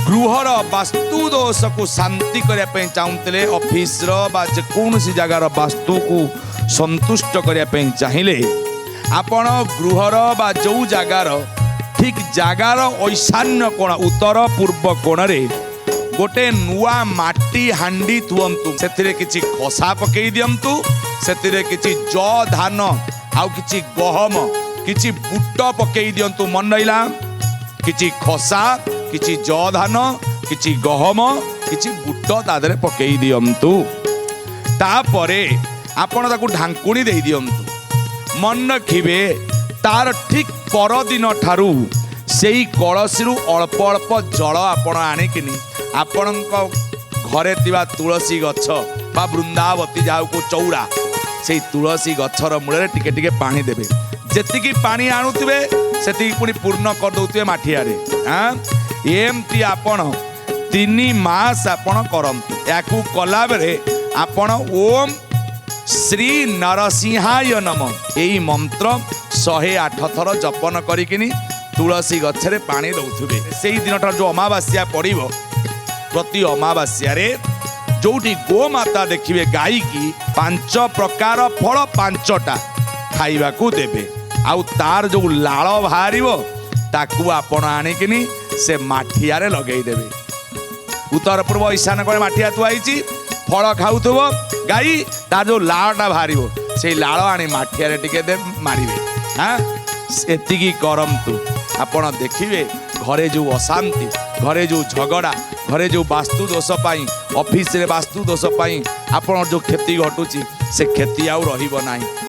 गृहर वास्तु दोष को शांति करने चाहूले ऑफिस बा जेकोसी जगार वास्तु को संतुष्ट करने चाहिए आपण गृहर बा जो जगार ठीक जगार ईशान्य कोण उत्तर पूर्व कोण रे गोटे नुआ माटी हांडी थुअंतु से किछि खसा पकई दियंतु से किछि जौ धान आउ किछि गहम किछि बुट पकई दियंतु मन रहिला किछि खसा किछि जौ धान किछि गहम किछि बुट तादरे पकई दियंतु तापरे आपण ताकू ढांकुणी दे दियंतु मन रखिबे तार ठीक परदिन ठारू सेई कलसी अल्प अल्प जल आपण आनिकिनी आपण घरे थिबा तुलसी गछ बा वृंदावती जाऊ को चौरा से तुलसी गछर मूल टिके टिके पानी देबे जेतिकी पानी आणुथिबे सेतिकी पुनी पूर्ण कर दउथिबे माठियारे हां एमती आपण 3 मास आपण करंतु याकू कला बेले आपण ओम श्री नरसिंहाय नमः एई मंत्र 108 थर जपन करिकिनी तुलसी गछरे पानी दउथिबे सेई दिन ठार जो अमावास्या पड़िबो प्रति अमावास्या रे जोटी गोमाता देखिए गाई की 5 प्रकार फल 5टा खाइबा को देबे आउ तार जो लाल बाहरिबो ताकू आपण आनिकिनी से माठिया रे लगेई देबे उत्तर पूर्व ईशान कोणे माठिया तुआइची फल खाउथबो गाई तार जो लालटा बाहरिबो से लाल आनी माठिया रे टिके दे मारिबे हां सेतिकी करमतु आपण देखिबे घरे जो अशांति घरे जो झगड़ा घरे जो वास्तु दोष पाई ऑफिस रे वास्तु दोष पाई आपण जो क्षति घटुची से क्षति आउ रहिबो नाही।